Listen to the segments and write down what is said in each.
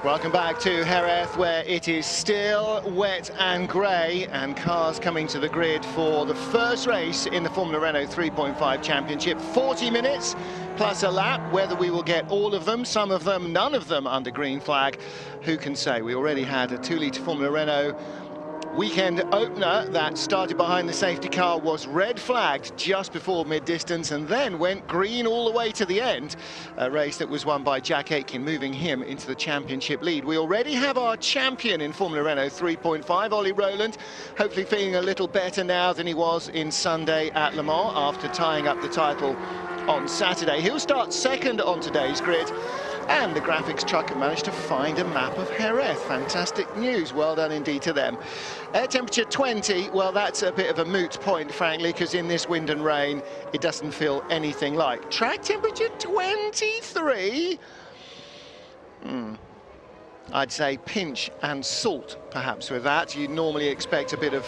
Welcome back to Jerez, where it is still wet and grey, and cars coming to the grid for the first race in the Formula Renault 3.5 Championship. 40 minutes plus a lap. Whether we will get all of them, some of them, none of them under green flag, who can say? We already had a 2-litre Formula Renault weekend opener that started behind the safety car, was red flagged just before mid-distance and then went green all the way to the end. A race that was won by Jack Aitken, moving him into the championship lead. We already have our champion in Formula Renault 3.5, Ollie Rowland, hopefully feeling a little better now than he was in Sunday at Le Mans after tying up the title on Saturday. He'll start second on today's grid. And the graphics truck have managed to find a map of Jerez. Fantastic news. Well done indeed to them. Air temperature 20. Well, that's a bit of a moot point, frankly, because in this wind and rain, it doesn't feel anything like. Track temperature 23. I'd say pinch and salt, perhaps, with that. You'd normally expect a bit of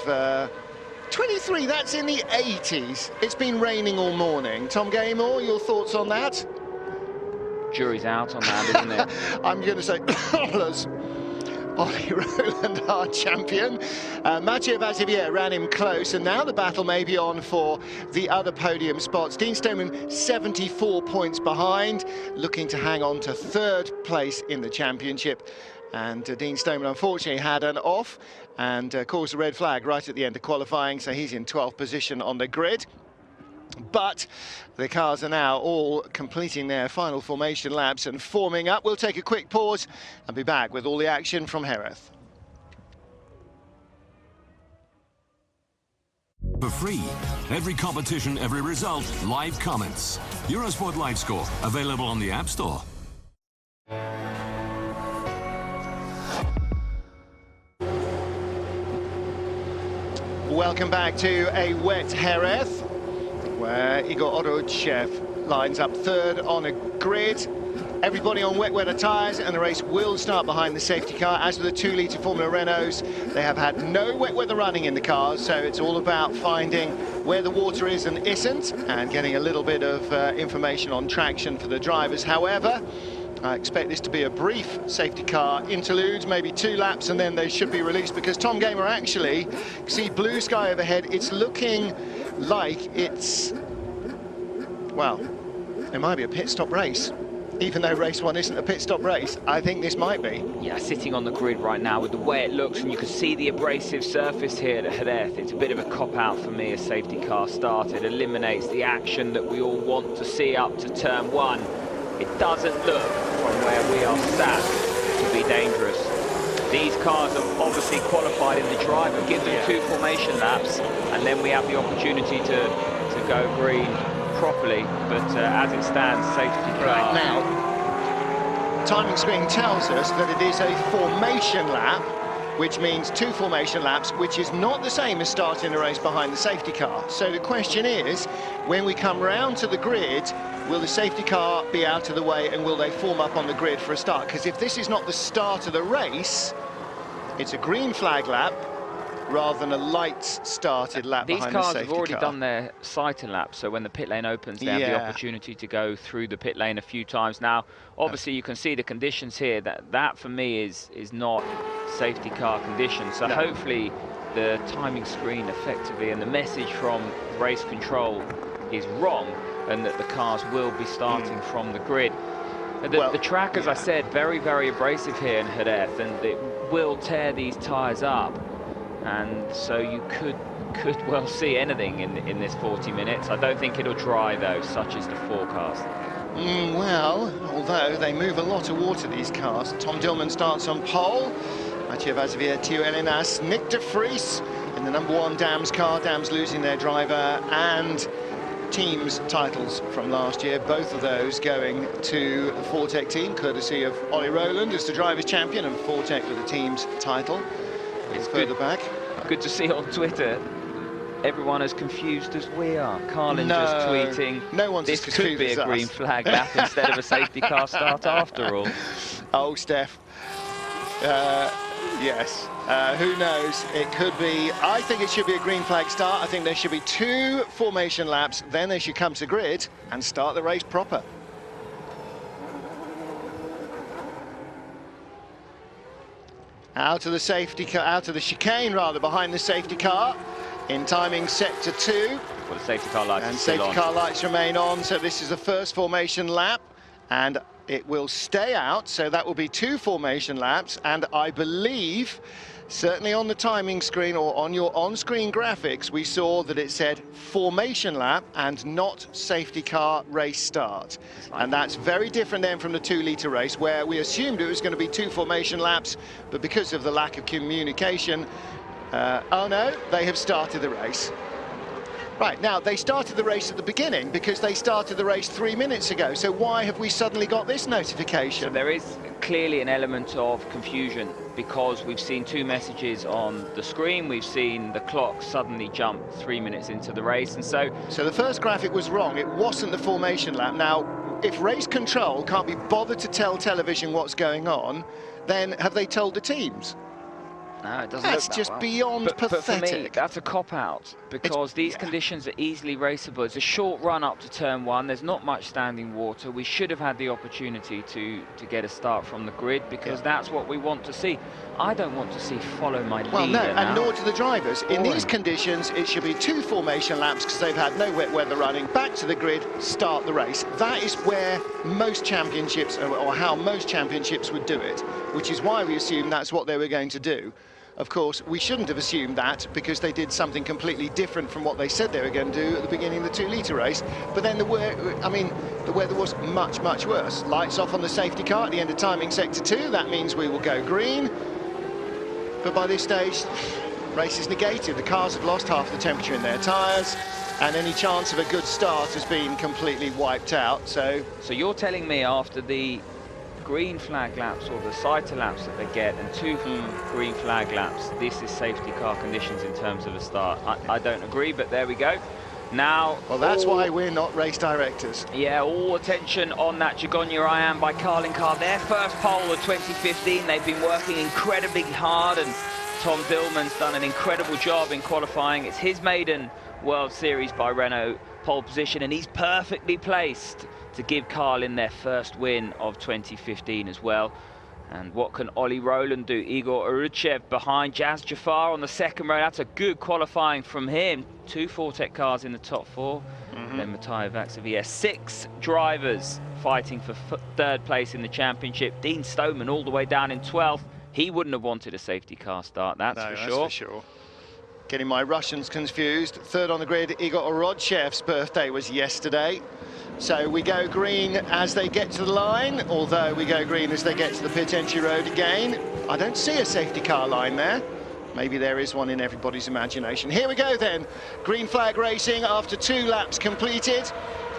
23. That's in the 80s. It's been raining all morning. Tom Gaymore, your thoughts on that? Jury's out on that, isn't it? I'm going to say Ollie Rowland, our champion. Mathieu Vazivier ran him close, and now the battle may be on for the other podium spots. Dean Stoneman 74 points behind, looking to hang on to third place in the championship. And Dean Stoneman unfortunately had an off and caused a red flag right at the end of qualifying, so he's in 12th position on the grid. But the cars are now all completing their final formation laps and forming up. We'll take a quick pause and be back with all the action from Jerez. For free, every competition, every result, live comments. Eurosport Live Score, available on the App Store. Welcome back to a wet Jerez, where Igor Orodchev lines up third on a grid. Everybody on wet weather tyres, and the race will start behind the safety car. As for the 2-litre Formula Renaults, they have had no wet weather running in the cars, so it's all about finding where the water is and isn't, and getting a little bit of information on traction for the drivers. However, I expect this to be a brief safety car interlude, maybe 2 laps, and then they should be released, because Tom Gamer, actually, see blue sky overhead. It's looking like it's, well, it might be a pit stop race. Even though race 1 isn't a pit stop race, I think this might be. Yeah, sitting on the grid right now with the way it looks, and you can see the abrasive surface here at Jerez. It's a bit of a cop-out for me. A safety car start. It eliminates the action that we all want to see up to turn 1. It doesn't look, from where we are sat, to be dangerous. These cars have obviously qualified in the driver, give them 2 formation laps, and then we have the opportunity to go green properly. But as it stands, safety car. Right now, timing screen tells us that it is a formation lap, which means 2 formation laps, which is not the same as starting a race behind the safety car. So the question is, when we come round to the grid, will the safety car be out of the way, and will they form up on the grid for a start? Because if this is not the start of the race, it's a green flag lap rather than a lights started lap behind the safety car. These cars have already done their sighting lap, so when the pit lane opens, they have the opportunity to go through the pit lane a few times. Now, obviously, you can see the conditions here. That for me is not safety car conditions. So hopefully, the timing screen effectively and the message from race control is wrong, and that the cars will be starting from the grid. The track, as I said, very, very abrasive here in Jerez, and it will tear these tyres up. And so you could well see anything in this 40 minutes. I don't think it'll dry, though, such is the forecast. Well, although they move a lot of water, these cars. Tom Dillman starts on pole. Mathieu Vazivier, Thio Elinas, Nick de Vries in the #1 Dams car. Dams losing their driver, and teams titles from last year, both of those going to the Fortec team, courtesy of Ollie Rowland as the driver's champion, and Fortec with the team's title. It's further back. Good to see on Twitter, everyone as confused as we are. Carlin just tweeting, no one's this could be a green flag lap instead of a safety car start after all. Oh, Steph. Yes. Who knows? It could be. I think it should be a green flag start. I think there should be 2 formation laps, then they should come to grid and start the race proper. Out of the safety car, out of the chicane rather, behind the safety car in timing sector 2. Well, the safety car lights and are still safety on. car lights remain on, so this is the first formation lap, and it will stay out, so that will be 2 formation laps. And I believe, certainly on the timing screen or on your on-screen graphics, we saw that it said formation lap and not safety car race start. And that's very different then from the 2-litre race, where we assumed it was going to be 2 formation laps, but because of the lack of communication, oh no, they have started the race. Right, now, they started the race at the beginning because they started the race 3 minutes ago. So why have we suddenly got this notification? So there is clearly an element of confusion because we've seen 2 messages on the screen. We've seen the clock suddenly jump 3 minutes into the race. And so the first graphic was wrong. It wasn't the formation lap. Now, if race control can't be bothered to tell television what's going on, then have they told the teams? No, it doesn't That's look that just well. beyond pathetic. But for me, that's a cop-out because these conditions are easily raceable. It's a short run up to turn 1. There's not much standing water. We should have had the opportunity to get a start from the grid because that's what we want to see. I don't want to see follow my leader. Well, no, now. and nor do the drivers. In these conditions, it should be 2 formation laps because they've had no wet weather running. Back to the grid, start the race. That is where most championships, or how most championships would do it, which is why we assumed that's what they were going to do. Of course, we shouldn't have assumed that because they did something completely different from what they said they were going to do at the beginning of the 2-litre race. But then the weather was much, much worse. Lights off on the safety car at the end of timing sector 2. That means we will go green. But by this stage, race is negated. The cars have lost half the temperature in their tyres, and any chance of a good start has been completely wiped out. So you're telling me after the green flag laps or the sighter laps that they get and 2 green flag laps, this is safety car conditions in terms of a start? I don't agree, but there we go. Now, well, that's why we're not race directors. Yeah, all attention on that Jagonia I Am by Carlin Car. Their first pole of 2015. They've been working incredibly hard, and Tom Dillman's done an incredible job in qualifying. It's his maiden World Series by Renault pole position, and he's perfectly placed to give Carlin their first win of 2015 as well. And what can Ollie Rowland do? Igor Urutchev behind Jazz Jafar on the second row. That's a good qualifying from him. 2 Fortec cars in the top 4. Then Mattia Vaxavier. 6 drivers fighting for 3rd place in the championship. Dean Stoneman all the way down in 12th. He wouldn't have wanted a safety car start, that's for sure. Getting my Russians confused. 3rd on the grid, Igor Orodchev's birthday was yesterday. So we go green as they get to the line, although we go green as they get to the pit entry road again. I don't see a safety car line there. Maybe there is one in everybody's imagination. Here we go then. Green flag racing after 2 laps completed.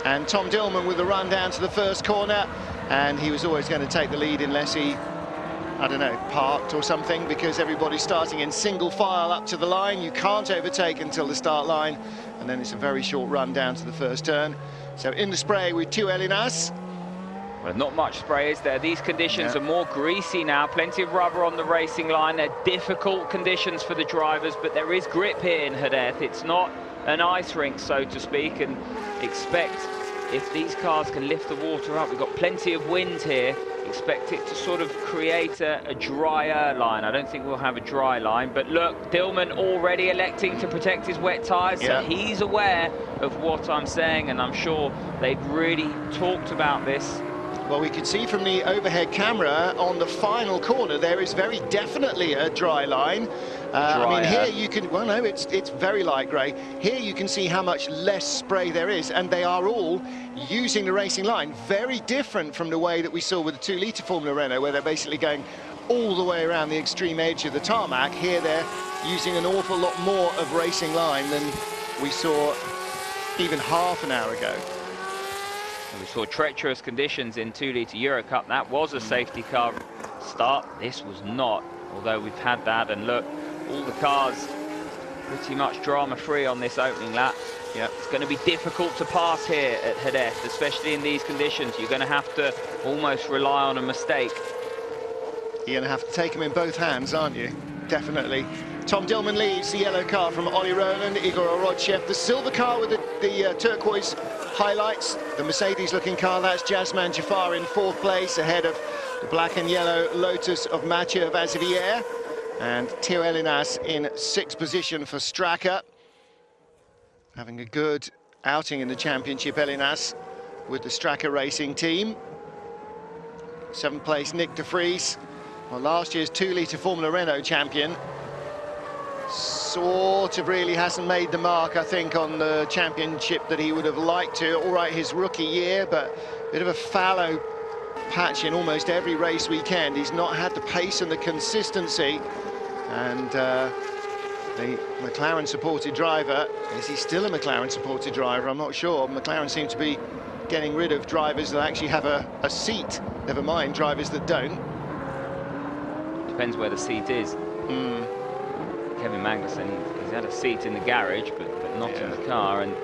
And Tom Dillman with the run down to the first corner. And he was always going to take the lead unless he, I don't know, parked or something, because everybody's starting in single file up to the line. You can't overtake until the start line. And then it's a very short run down to the first turn. So in the spray with 2 Elinas. Well, not much spray, is there? These conditions are more greasy now. Plenty of rubber on the racing line. They're difficult conditions for the drivers, but there is grip here in Jerez. It's not an ice rink, so to speak, and expect, if these cars can lift the water up, we've got plenty of wind here, expect it to sort of create a drier line. I don't think we'll have a dry line, but look, Dillman already electing to protect his wet tyres, so he's aware of what I'm saying, and I'm sure they've really talked about this. Well, we can see from the overhead camera on the final corner, there is very definitely a dry line. I mean, here you can, well, no, it's very light grey. Here you can see how much less spray there is, and they are all using the racing line. Very different from the way that we saw with the 2-litre Formula Renault, where they're basically going all the way around the extreme edge of the tarmac. Here they're using an awful lot more of racing line than we saw even half an hour ago. We saw treacherous conditions in 2-litre Euro Cup. That was a safety car start. This was not, although we've had that. And look, all the cars pretty much drama-free on this opening lap. Yeah, it's going to be difficult to pass here at Jerez, especially in these conditions. You're going to have to almost rely on a mistake. You're going to have to take them in both hands, aren't you? Definitely. Tom Dillman leads the yellow car from Ollie Rowland, Igor Orodchev. The silver car with the turquoise highlights, the Mercedes-looking car, that's Jasman Jafar in 4th place, ahead of the black and yellow Lotus of Mathieu Vazivière, and Theo Elinas in 6th position for Straka. Having a good outing in the championship, Elinas, with the Straka Racing team. 7th place, Nick de Vries, well, last year's 2-litre Formula Renault champion. Sort of really hasn't made the mark, I think, on the championship that he would have liked to. All right, his rookie year, but a bit of a fallow patch in almost every race weekend. He's not had the pace and the consistency. And the McLaren-supported driver, is he still a McLaren-supported driver? I'm not sure. McLaren seem to be getting rid of drivers that actually have a seat, never mind drivers that don't. Depends where the seat is. Kevin Magnussen, he's had a seat in the garage, but not in the car, and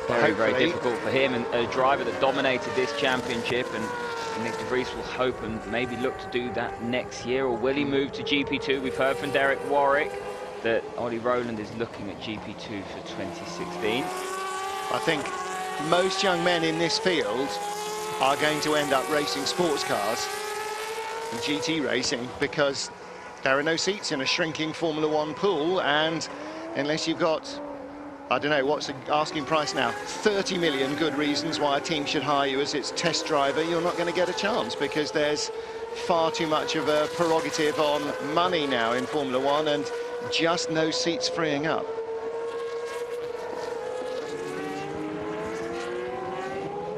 very difficult for him, and a driver that dominated this championship. And Nick de Vries will hope and maybe look to do that next year, or will he move to GP2? We've heard from Derek Warwick that Ollie Rowland is looking at GP2 for 2016. I think most young men in this field are going to end up racing sports cars and GT racing, because there are no seats in a shrinking Formula One pool, and unless you've got, I don't know, what's the asking price now? 30 million good reasons why a team should hire you as its test driver, you're not going to get a chance, because there's far too much of a prerogative on money now in Formula One, and just no seats freeing up.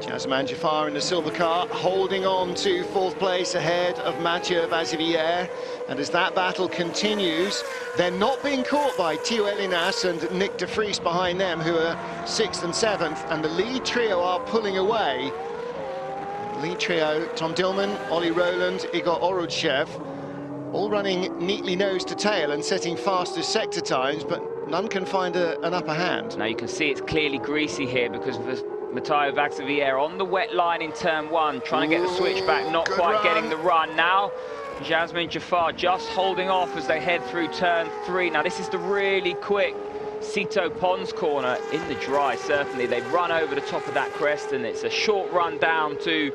Jazeman Jaffar in the silver car, holding on to 4th place ahead of Mathieu Vazivière. And as that battle continues, they're not being caught by Theo Elinas and Nick de Vries behind them, who are 6th and 7th, and the lead trio are pulling away. Lead trio, Tom Dillman, Ollie Rowland, Igor Orudchev, all running neatly nose to tail and setting fastest sector times, but none can find an upper hand. Now you can see it's clearly greasy here because of Mathieu Vazivière on the wet line in turn 1, trying to get the switch back, not quite getting the run. Now Jazeman Jaffar just holding off as they head through turn 3. Now this is the really quick Cito Pons corner in the dry. Certainly they run over the top of that crest, and it's a short run down to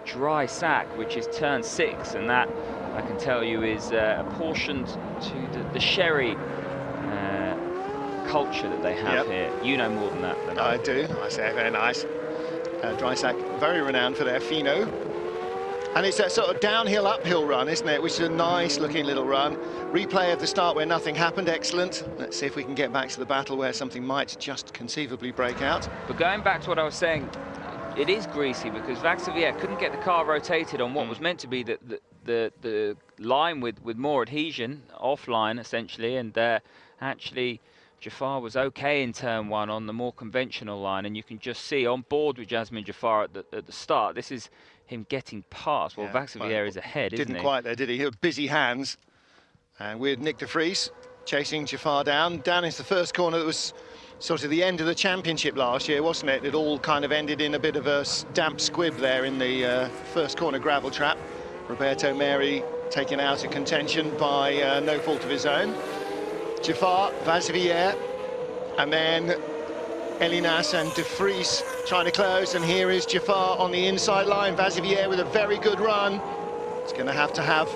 Dry Sack, which is turn 6, and that I can tell you is apportioned to the Sherry culture that they have here. You know more than that than I do. I say very nice. Dry Sack, very renowned for their Fino. And it's a sort of downhill, uphill run, isn't it? Which is a nice looking little run. Replay of the start where nothing happened, excellent. Let's see if we can get back to the battle where something might just conceivably break out. But going back to what I was saying, it is greasy because Vazivière couldn't get the car rotated on what was meant to be the line with more adhesion, offline essentially, and actually Jaffar was okay in turn 1 on the more conventional line, and you can just see on board with Jazeman Jaffar at the start. This is him getting past. Well, Vazivière is ahead, isn't he? Didn't quite there, did he? He had busy hands. And with Nick de Vries chasing Jaffar down into the first corner, that was sort of the end of the championship last year, wasn't it? It all kind of ended in a bit of a damp squib there in the first corner gravel trap. Roberto Meri taken out of contention by no fault of his own. Jaffar, Vazivière, and then Elinas and de Vries trying to close, and here is Jaffar on the inside line. Vazivière with a very good run. It's going to have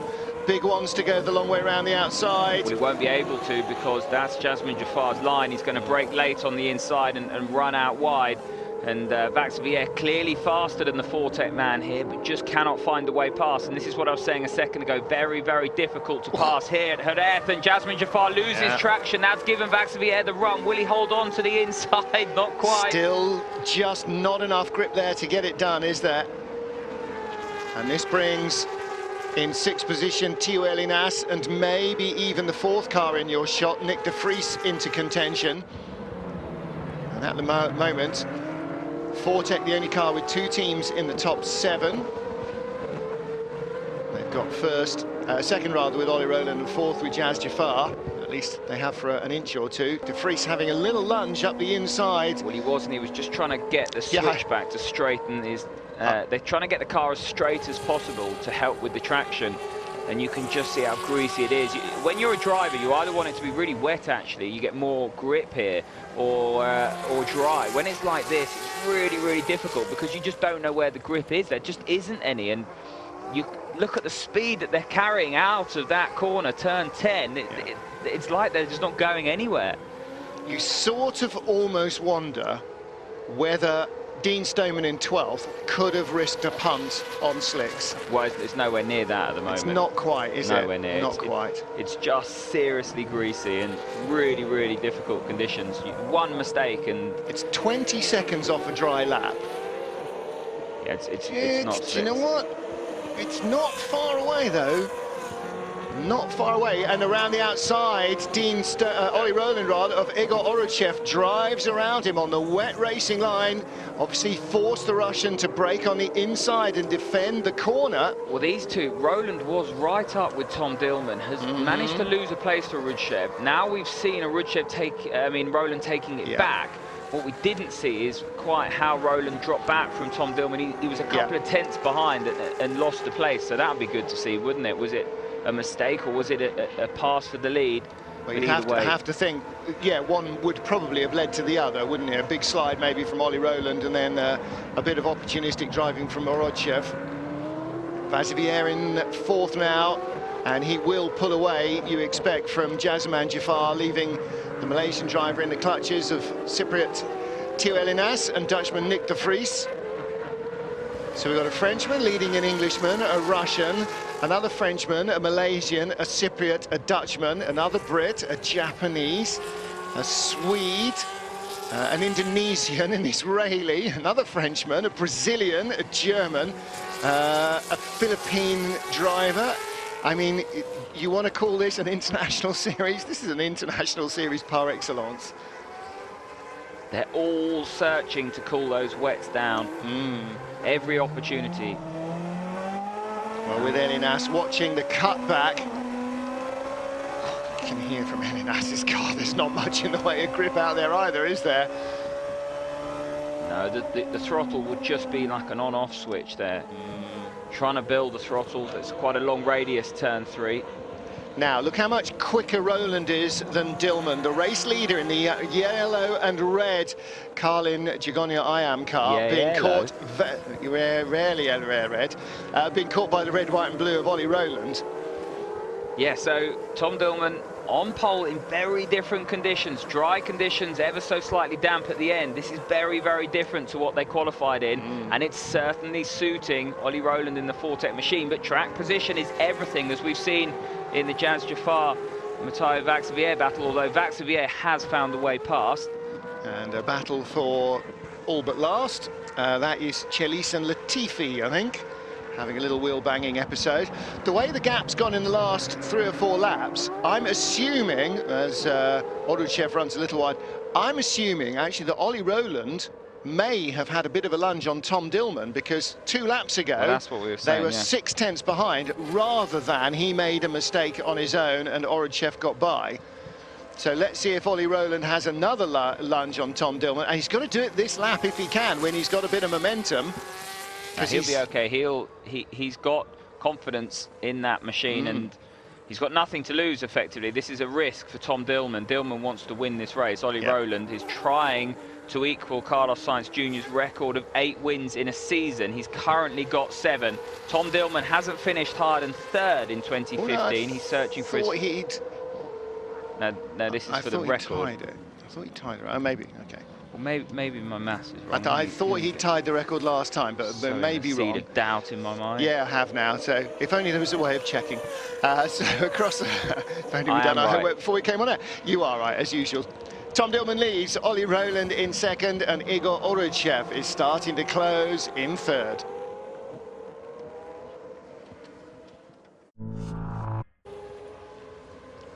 big ones to go the long way around the outside. Well, he won't be able to, because that's Jazeman Jaffar's line. He's going to break late on the inside and run out wide. And Vazivière clearly faster than the Fortec man here, but just cannot find the way past. And this is what I was saying a second ago, very, very difficult to pass here at Jerez. And Jazeman Jaffar loses traction. That's given Vazivière the run. Will he hold on to the inside? Not quite. Still just not enough grip there to get it done, is there? And this brings in 6th position Theo Elinas, and maybe even the 4th car in your shot, Nick de Vries, into contention. And at the moment, Fortec the only car with 2 teams in the top 7. They've got second rather with Ollie Rowland, and 4th with Jaz Jaffar. At least they have for an inch or two. De Vries having a little lunge up the inside. Well, he wasn't. He was just trying to get the switch back to straighten his... they're trying to get the car as straight as possible to help with the traction. And you can just see how greasy it is. When you're a driver, you either want it to be really wet, actually, you get more grip here, or dry. When it's like this, it's really, really difficult because you just don't know where the grip is. There just isn't any. And look at the speed that they're carrying out of that corner, turn 10. It's like they're just not going anywhere. You sort of almost wonder whether Dean Stoneman in 12th could have risked a punt on slicks. Well, it's nowhere near that at the moment. It's not quite, is it? Nowhere near. Not quite. It's just seriously greasy and really, really difficult conditions. One mistake and... It's 20 seconds off a dry lap. Yeah, it's not slicks. Do you know what? It's not far away, though. Not far away, and around the outside, Ollie Rowland of Igor Oruchev drives around him on the wet racing line. Obviously forced the Russian to brake on the inside and defend the corner. Well, these two, Rowland was right up with Tom Dillman, has managed to lose a place to Oruchev. Now we've seen Rowland taking it back. What we didn't see is quite how Rowland dropped back from Tom Dillman. He was a couple of tenths behind and lost the place, so that would be good to see, wouldn't it? Was it a mistake, or was it a pass for the lead? Well, you have to think, yeah, one would probably have led to the other, wouldn't it? A big slide maybe from Ollie Rowland, and then a bit of opportunistic driving from Oruchev. Vazivier in 4th now, and he will pull away, you expect, from Jazeman Jafar, leaving the Malaysian driver in the clutches of Cypriot Theo Elinas and Dutchman Nick de Vries. So we've got a Frenchman leading an Englishman, a Russian, another Frenchman, a Malaysian, a Cypriot, a Dutchman, another Brit, a Japanese, a Swede, an Indonesian, an Israeli, another Frenchman, a Brazilian, a German, a Philippine driver. I mean, you want to call this an international series? This is an international series par excellence. They're all searching to cool those wets down. Every opportunity. Well, with Elinas watching the cutback, you can hear from Elinas's car, there's not much in the way of grip out there either, is there? No, the throttle would just be like an on-off switch there. Trying to build the throttle, it's quite a long radius, turn 3. Now, look how much quicker Rowland is than Dillman, the race leader in the yellow and red Carlin Gigonio IAM car, being caught, rarely red, being caught by the red, white and blue of Ollie Rowland. Yeah, so Tom Dillman on pole in very different conditions, dry conditions, ever so slightly damp at the end. This is very, very different to what they qualified in, and it's certainly suiting Ollie Rowland in the Fortec machine, but track position is everything, as we've seen in the Jaz Jafar Matteo Vaxivier battle, although Vaxivier has found a way past. And a battle for all but last. That is Chelis and Latifi, I think, having a little wheel-banging episode. The way the gap's gone in the last 3 or 4 laps, I'm assuming, as Oruchev runs a little wide, I'm assuming, actually, that Ollie Rowland may have had a bit of a lunge on Tom Dillman, because 2 laps ago, that's what we were saying, they were 6 tenths behind, rather than he made a mistake on his own and Oruchev got by. So let's see if Ollie Rowland has another lunge on Tom Dillman, and he's got to do it this lap if he can, when he's got a bit of momentum. He'll be okay. He's got confidence in that machine, and he's got nothing to lose, effectively. This is a risk for Tom Dillman. Dillman wants to win this race. Ollie Rowland is trying to equal Carlos Sainz Jr.'s record of 8 wins in a season. He's currently got 7. Tom Dillman hasn't finished higher than 3rd in 2015. Well, he's searching for his... No, this is for the record. I thought he tied it. Oh, maybe. Okay. Well, maybe my maths is wrong. I thought he tied the record last time, but so maybe wrong. Seed of doubt in my mind. Yeah, I have now. So if only there was a way of checking. So across, if only we'd done our homework before we came on air. You are right, as usual. Tom Dillman leads, Ollie Rowland in 2nd, and Igor Oruchev is starting to close in 3rd.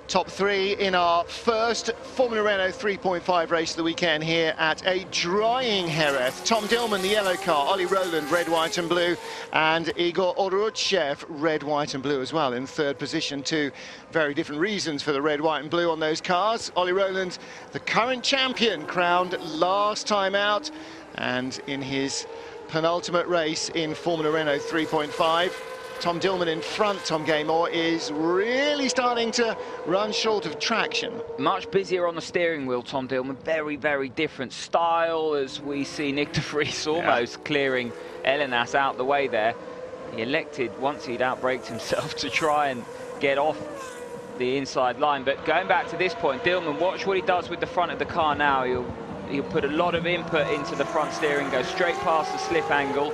Top 3 in our first Formula Renault 3.5 race of the weekend here at a drying Jerez. Tom Dillman, the yellow car, Ollie Rowland, red, white and blue, and Igor Oruchev, red, white and blue as well, in 3rd position. 2 very different reasons for the red, white and blue on those cars. Ollie Rowland, the current champion, crowned last time out, and in his penultimate race in Formula Renault 3.5. Tom Dillman in front, Tom Gaymore, is really starting to run short of traction. Much busier on the steering wheel, Tom Dillman. Very, very different style, as we see Nick de Vries almost clearing Elinas out the way there. he elected, once he'd outbraked himself, to try and get off the inside line. But going back to this point, Dillman, watch what he does with the front of the car now. He'll put a lot of input into the front steering, go straight past the slip angle.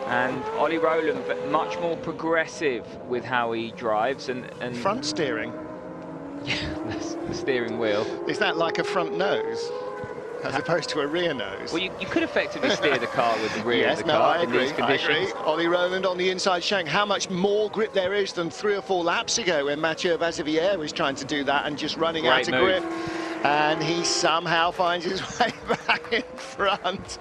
And Ollie Rowland, much more progressive with how he drives. And front steering? Yeah, the steering wheel. Is that like a front nose, as opposed to a rear nose? Well, you could effectively steer the car with the rear of the car I agree, in these conditions. I agree. Ollie Rowland on the inside, showing how much more grip there is than 3 or 4 laps ago when Mathieu Vazevière was trying to do that and just running out of grip. And he somehow finds his way back in front.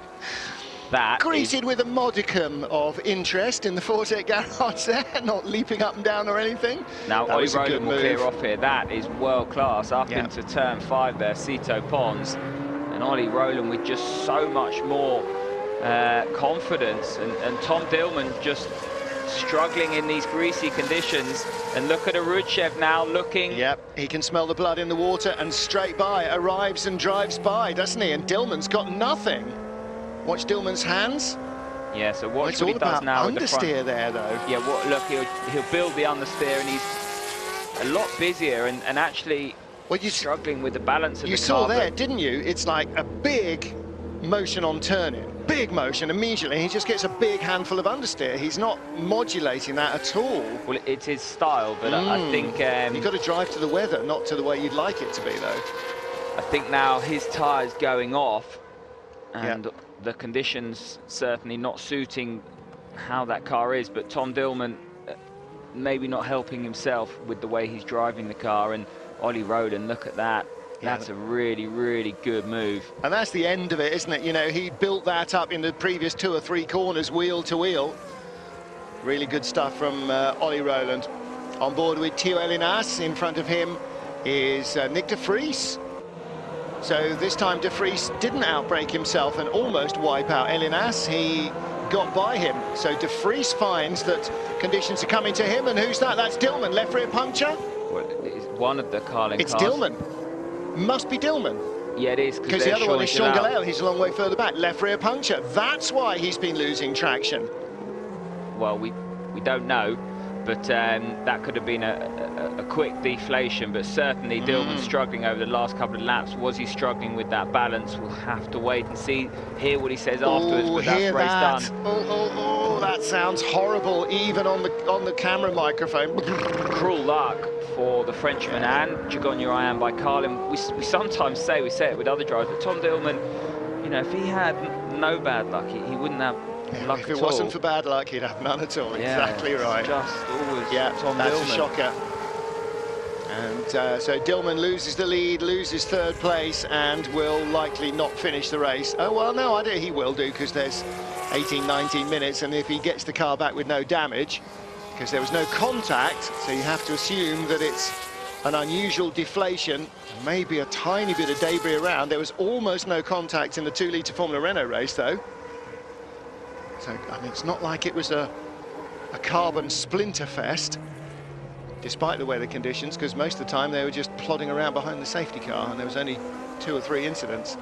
That greeted with a modicum of interest in the Forte garage there, not leaping up and down or anything. Now Ollie Rowland will clear off here. That is world class up into turn 5 there, Cito Pons. And Ollie Rowland with just so much more confidence. And Tom Dillman just struggling in these greasy conditions. And look at Arudchev now looking. Yep, he can smell the blood in the water and straight by, arrives and drives by, doesn't he? And Dillman's got nothing. Watch Dillman's hands. Yeah, so watch what he does now with the front. Understeer there, though. Yeah, look, he'll build the understeer, and he's a lot busier and actually struggling with the balance of the car. You saw there, didn't you? It's like a big motion on turning. Big motion immediately. He just gets a big handful of understeer. He's not modulating that at all. Well, it's his style, but I think... you've got to drive to the weather, not to the way you'd like it to be, though. I think now his tyre's going off, and the conditions certainly not suiting how that car is, but Tom Dillman maybe not helping himself with the way he's driving the car. And Ollie Rowland, look at that. That's a really, really good move. And that's the end of it, isn't it? You know, he built that up in the previous 2 or 3 corners, wheel to wheel. Really good stuff from Ollie Rowland. On board with Theo Elinas. In front of him is Nick de Vries. So this time de Vries didn't outbrake himself and almost wipe out Elinas. He got by him. So de Vries finds that conditions are coming to him. And who's that? That's Dillman. Left rear puncture. Well, it's one of the Carlin cars. It's Dillman. Must be Dillman. Yeah, it is. Because the other one is Sean Galel. He's a long way further back. Left rear puncture. That's why he's been losing traction. Well, we don't know. But that could have been a quick deflation, but certainly Dillman struggling over the last couple of laps. Was he struggling with that balance? We'll have to wait and see, hear what he says afterwards, but that's race done. Oh, that sounds horrible, even on the camera microphone. Cruel luck for the Frenchman and Jagonja Ian by Carlin. We sometimes say it with other drivers, but Tom Dillman, you know, if he had no bad luck, he wouldn't have luck if it wasn't for bad luck, he'd have none at all. Yeah, exactly right. Just always Tom that's Dillman. A shocker. And so Dillman loses the lead, loses 3rd place, and will likely not finish the race. Oh, well, no, I don't. He will do, because there's 18, 19 minutes, and if he gets the car back with no damage, because there was no contact, so you have to assume that it's an unusual deflation, maybe a tiny bit of debris around. There was almost no contact in the 2-litre Formula Renault race, though. So, I mean, it's not like it was a carbon splinter fest, despite the weather conditions, because most of the time they were just plodding around behind the safety car, and there was only 2 or 3 incidents.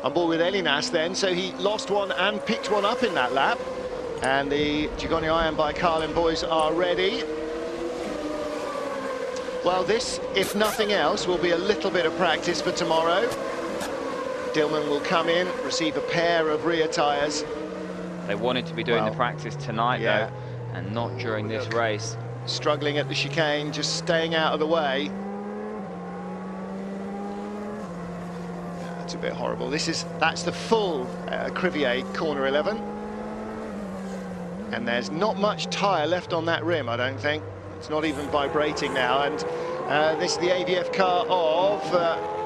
On board with Elinas then, so he lost one and picked one up in that lap. And the Jagonja Iron by Carlin boys are ready. Well, this, if nothing else, will be a little bit of practice for tomorrow. Dillman will come in, receive a pair of rear tyres. They wanted to be doing the practice tonight, though, and not during this race. Struggling at the chicane, just staying out of the way. That's a bit horrible. That's the full Crivier corner 11. And there's not much tyre left on that rim, I don't think. It's not even vibrating now. And this is the AVF car of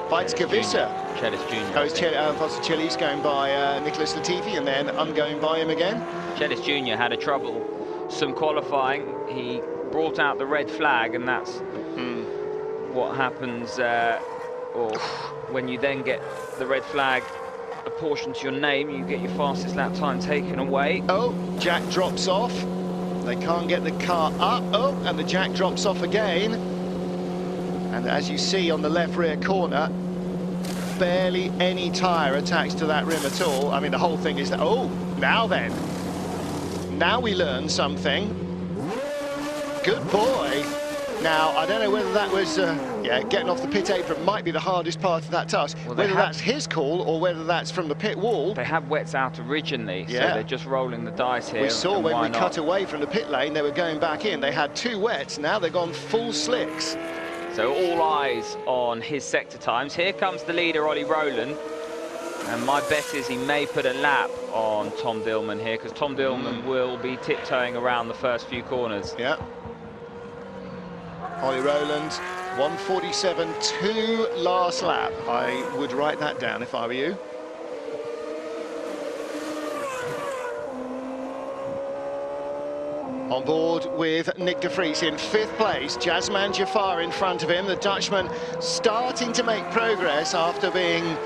Weizsäcker-Visser. Jerez Jr. Oh, it's Chelis going by Nicholas Latifi, and then I'm going by him again. Jerez Jr. had some qualifying. He brought out the red flag, and that's what happens or when you then get the red flag apportioned to your name, you get your fastest lap time taken away. Oh, jack drops off. They can't get the car up. Oh, and the jack drops off again. And as you see on the left rear corner, barely any tyre attached to that rim at all. I mean, the whole thing is that, oh, now then. Now we learn something. Good boy. Now, I don't know whether that was, getting off the pit apron might be the hardest part of that task. Well, whether that's his call or whether that's from the pit wall. They had wets out originally, so they're just rolling the dice here. We saw when we cut away from the pit lane, they were going back in. They had 2 wets, now they've gone full slicks. So all eyes on his sector times. Here comes the leader, Ollie Rowland. And my bet is he may put a lap on Tom Dillman here, because Tom Dillman will be tiptoeing around the first few corners. Yeah. Ollie Rowland, 1:47.2 last lap. I would write that down if I were you. On board with Nick de Vries in 5th place. Jasman Jafar in front of him. The Dutchman starting to make progress after being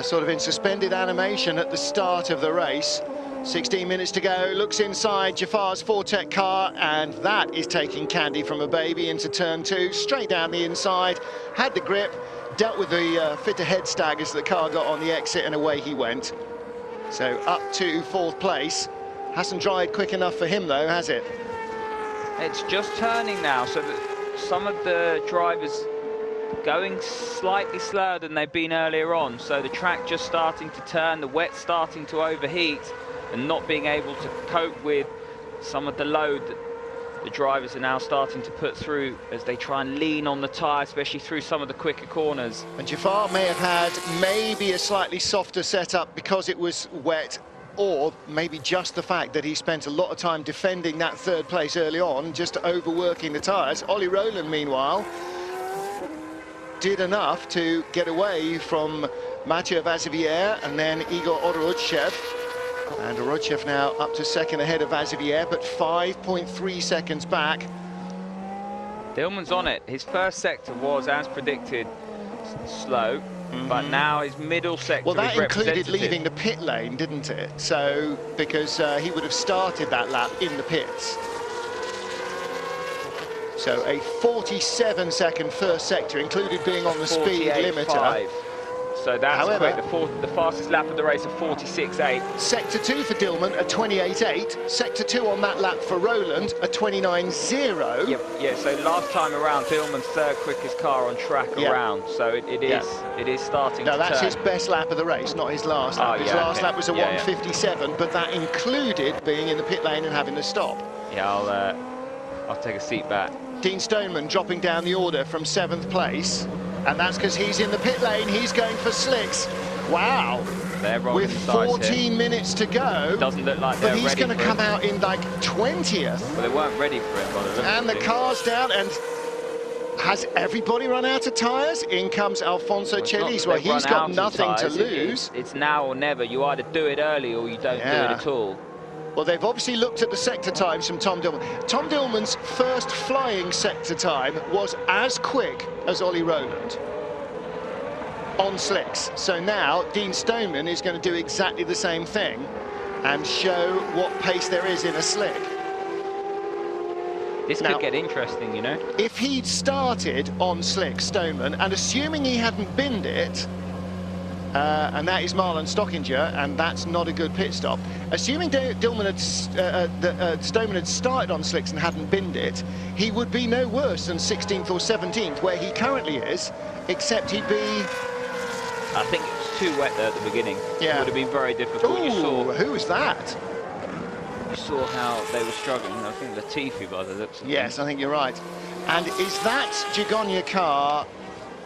sort of in suspended animation at the start of the race. 16 minutes to go, looks inside Jafar's Fortec car, and that is taking candy from a baby into turn 2, straight down the inside, had the grip, dealt with the fit ahead stag as the car got on the exit, and away he went. So up to 4th place. Hasn't dried quick enough for him though, has it? It's just turning now, so that some of the drivers going slightly slower than they've been earlier on, so the track just starting to turn, the wet starting to overheat, and not being able to cope with some of the load that the drivers are now starting to put through as they try and lean on the tyre, especially through some of the quicker corners. And Jafar may have had maybe a slightly softer setup because it was wet, or maybe just the fact that he spent a lot of time defending that 3rd place early on, just overworking the tyres. Ollie Rowland, meanwhile, did enough to get away from Mathieu Vazivière and then Igor Orodchev. And Orodchev now up to 2nd ahead of Vazivière, but 5.3 seconds back. Dillman's on it. His first sector was, as predicted, slow, but now his middle sector well, that is included leaving the pit lane, didn't it? So, because he would have started that lap in the pits. So a 47-second first sector, included being on the speed limiter. So that's However, quick. The fastest lap of the race of 46.8. Sector 2 for Dillman, a 28.8. Sector 2 on that lap for Rowland, a 29.0. Yeah, so last time around, Dillman's 3rd quickest car on track around. So it is starting to turn. No, that's his best lap of the race, not his last lap. His last lap was a 1:57, but that included being in the pit lane and having to stop. Yeah, I'll take a seat back. Dean Stoneman dropping down the order from 7th place. And that's because he's in the pit lane, he's going for slicks. Wow. With 14 minutes to go. Doesn't look like they're ready. But he's going to come out in like 20th. Well, they weren't ready for it. And the car's down, and has everybody run out of tyres? In comes Alfonso Celis. Well, he's got nothing to lose. It's now or never. You either do it early or you don't do it at all. Well, they've obviously looked at the sector times from Tom Dillman. Tom Dillman's first flying sector time was as quick as Ollie Rowland on slicks. So now Dean Stoneman is going to do exactly the same thing and show what pace there is in a slick. This could get interesting, you know. If he'd started on slick, Stoneman, and assuming he hadn't binned it, and that is Marlon Stockinger, and that's not a good pit stop. Assuming Stoneman had started on slicks and hadn't binned it, he would be no worse than 16th or 17th, where he currently is, except he'd be... I think it was too wet there at the beginning. Yeah. It would have been very difficult. Ooh, who was that? You saw how they were struggling. I think Latifi by the looks of Yes, them. I think you're right. And is that Gigonia car?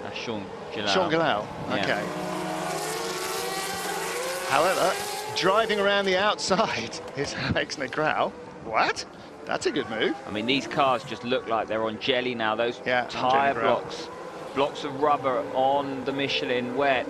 That's Sean Gillow. Sean Gillow, okay. Yeah. However, driving around the outside is Alex Negrão. What? That's a good move. I mean, these cars just look like they're on jelly now. Those tyre blocks of rubber on the Michelin wet,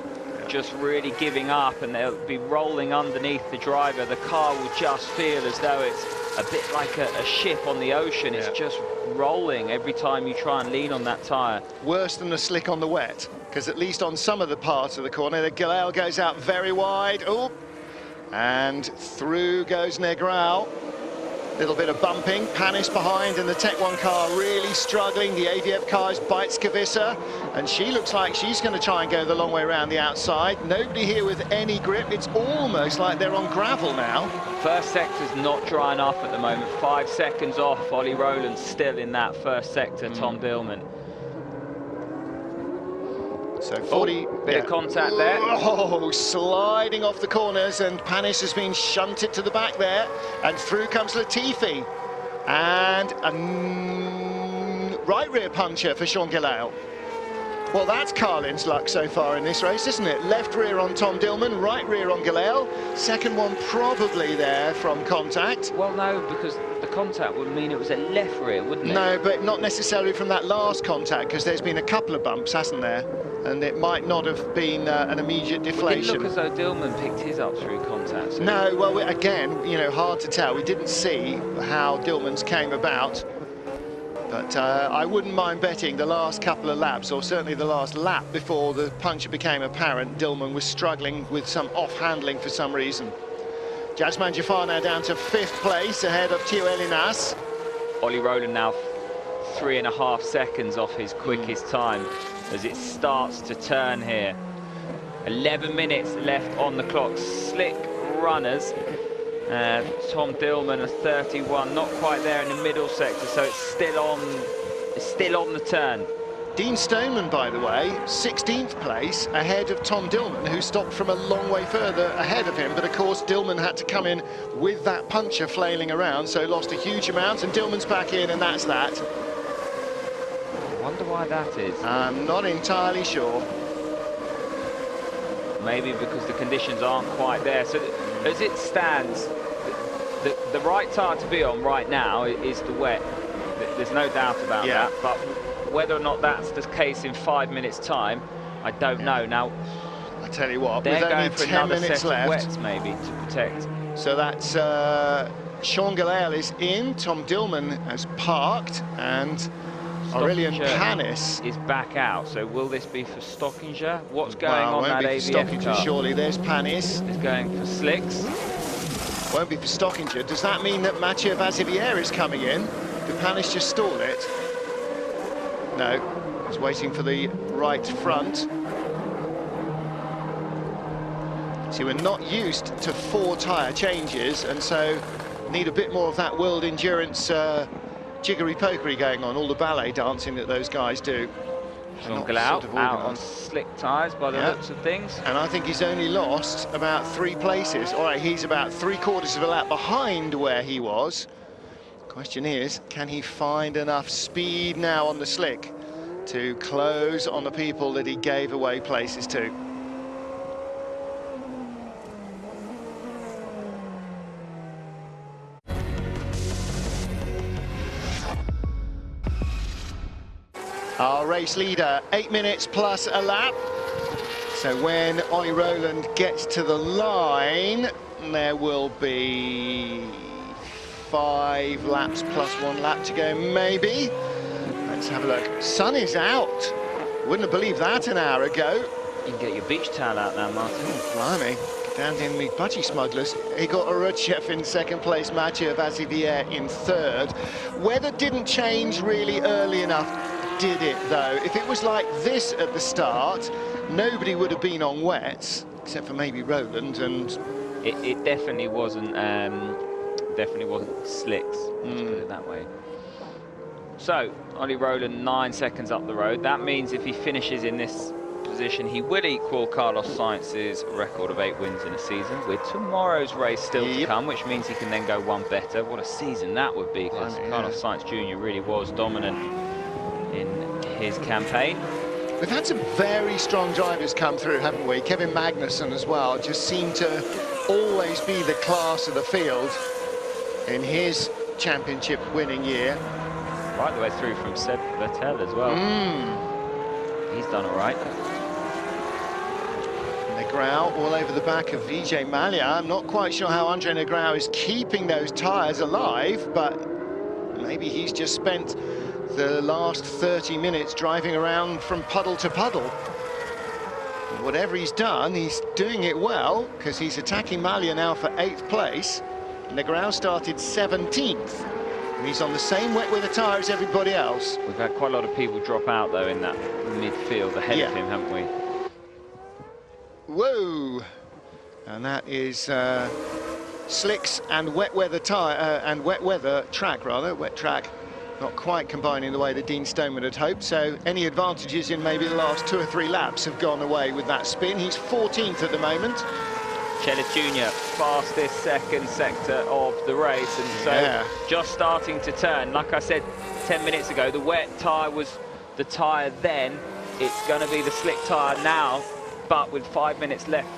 just really giving up, and they'll be rolling underneath the driver. The car will just feel as though it's a bit like a ship on the ocean. It's just rolling every time you try and lean on that tyre. Worse than the slick on the wet, because at least on some of the parts of the corner, the Gillow goes out very wide. Oh, and through goes Negrão. Little bit of bumping, Panis behind, and the Tech 1 car really struggling. The AVF car is Beitskavissa, and she looks like she's going to try and go the long way around the outside. Nobody here with any grip. It's almost like they're on gravel now. First sector's not drying up at the moment. 5 seconds off. Ollie Rowland's still in that first sector. Tom Dillman. So 40... bit of contact there. Oh, sliding off the corners, and Panis has been shunted to the back there. And through comes Latifi. And a right rear puncher for Sean Gillow. Well, that's Carlin's luck so far in this race, isn't it? Left rear on Tom Dillman, right rear on Gillow. Second one probably there from contact. Well, no, because the contact would mean it was a left rear, wouldn't it? No, but not necessarily from that last contact, because there's been a couple of bumps, hasn't there? And it might not have been an immediate deflation. It didn't look as though Dillman picked his up through contact. So. No, well, again, you know, hard to tell. We didn't see how Dillman's came about. But I wouldn't mind betting the last couple of laps, or certainly the last lap before the puncture became apparent, Dillman was struggling with some off-handling for some reason. Jasman Jafar now down to 5th place, ahead of Tio Elinas. Ollie Rowland now 3.5 seconds off his quickest time as it starts to turn here. 11 minutes left on the clock. Slick runners. Tom Dillman, a 31, not quite there in the middle sector, so it's still on the turn. Dean Stoneman, by the way, 16th place, ahead of Tom Dillman, who stopped from a long way further ahead of him. But of course, Dillman had to come in with that puncture flailing around, so lost a huge amount, and Dillman's back in, and that's that. I wonder why that is. I'm not entirely sure. Maybe because the conditions aren't quite there. So as it stands, the right tyre to be on right now is the wet. There's no doubt about that. But whether or not that's the case in 5 minutes' time, I don't know. Now, I tell you what, they're with going only for 10 another minutes set left, of wets maybe to protect. So that's Sean Gillow is in, Tom Dillman has parked, and Aurelian Panis is back out. So will this be for Stockinger? What's going on that AVF Stockinger, car? surely. There's Panis. Is going for slicks. Won't be for Stockinger. Does that mean that Mathieu Vazivière is coming in? Did Panis just stall it? No, he's waiting for the right front. See, we're not used to 4 tyre changes, and so need a bit more of that world endurance jiggery-pokery going on, all the ballet dancing that those guys do. Sean Gillow out on slick tyres by the looks of things. And I think he's only lost about 3 places. All right, he's about 3/4 of a lap behind where he was. Question is, can he find enough speed now on the slick to close on the people that he gave away places to? Our race leader, 8 minutes plus a lap. So when Ollie Rowland gets to the line, there will be 5 laps plus 1 lap to go, maybe. Let's have a look. Sun is out. Wouldn't have believed that an hour ago. You can get your beach towel out now, Martin. Oh, blimey. Down in the budgie smugglers. Igor Urutchev in 2nd place, Mathieu Vazivière in 3rd. Weather didn't change really early enough, did it, though? If it was like this at the start, nobody would have been on wets, except for maybe Rowland, and... It definitely wasn't slicks, let's put it that way. So, Ollie Rowland 9 seconds up the road. That means if he finishes in this position, he will equal Carlos Sainz's record of 8 wins in a season, with tomorrow's race still to come, which means he can then go 1 better. What a season that would be, because Carlos Sainz Jr. really was dominant in his campaign. We've had some very strong drivers come through, haven't we? Kevin Magnussen as well just seemed to always be the class of the field in his championship winning year. Right the way through from Seb Vettel as well. He's done all right. Negrão all over the back of Vijay Mallya. I'm not quite sure how Andre Negrão is keeping those tyres alive, but maybe he's just spent the last 30 minutes driving around from puddle to puddle. Whatever he's done, he's doing it well, because he's attacking Mallya now for 8th place. Negrão started 17th. And he's on the same wet weather tyre as everybody else. We've had quite a lot of people drop out, though, in that midfield ahead of him, haven't we? Whoa! And that is slicks and wet weather tyre and wet weather track, rather, wet track. Not quite combining the way that Dean Stoneman had hoped, so any advantages in maybe the last 2 or 3 laps have gone away with that spin. He's 14th at the moment. Jerez Jr., fastest second sector of the race, and so just starting to turn. Like I said 10 minutes ago, the wet tyre was the tyre then. It's going to be the slick tyre now, but with 5 minutes left,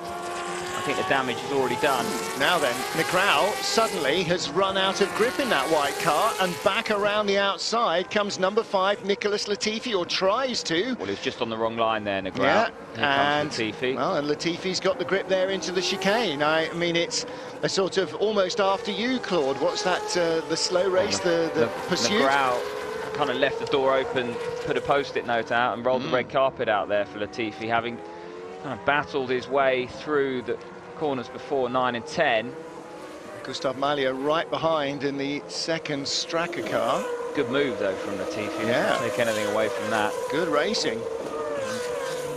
I think the damage is already done. Now then, Negrão suddenly has run out of grip in that white car, and back around the outside comes number 5, Nicholas Latifi, or tries to. Well, he's just on the wrong line there, Negrão. Yeah, and Latifi. Well, and Latifi's got the grip there into the chicane. I mean, it's a sort of almost after you, Claude. What's that, the slow race, the pursuit? Negrão kind of left the door open, put a post-it note out, and rolled the red carpet out there for Latifi, having kind of battled his way through the corners before 9 and 10. Gustav Malya right behind in the second Straka car. Good move though from Latifi. Yeah. Take anything away from that. Good racing.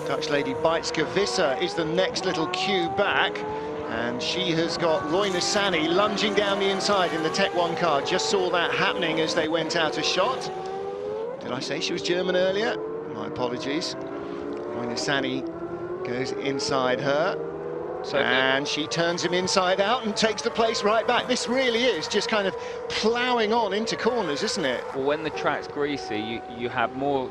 Dutch lady Bijtske Visser is the next little cue back, and she has got Roy Nissany lunging down the inside in the Tech 1 car. Just saw that happening as they went out of shot. Did I say she was German earlier? My apologies. Roy Nissany goes inside her. And she turns him inside out and takes the place right back. This really is just kind of ploughing on into corners, isn't it? Well, when the track's greasy, you have more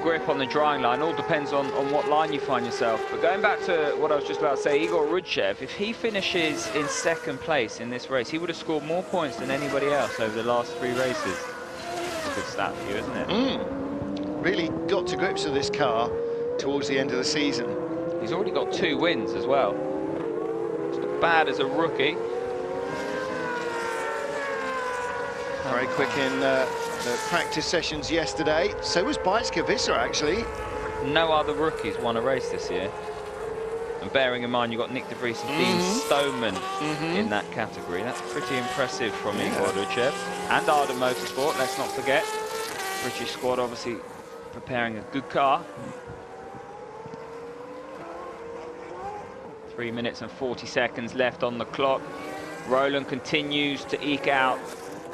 grip on the drying line. All depends on what line you find yourself. But going back to what I was just about to say, Igor Rudchev, if he finishes in second place in this race, he would have scored more points than anybody else over the last 3 races. It's a good stat for you, isn't it? Really got to grips with this car towards the end of the season. He's already got 2 wins as well. It's not bad as a rookie. Very quick in the practice sessions yesterday. So was Bijtske Visser, actually. No other rookies won a race this year. And bearing in mind you've got Nick de Vries and Dean Stoneman in that category. That's pretty impressive from Igor Rudchev. And Arden Motorsport, let's not forget. British squad obviously preparing a good car. 3 minutes and 40 seconds left on the clock. Roland continues to eke out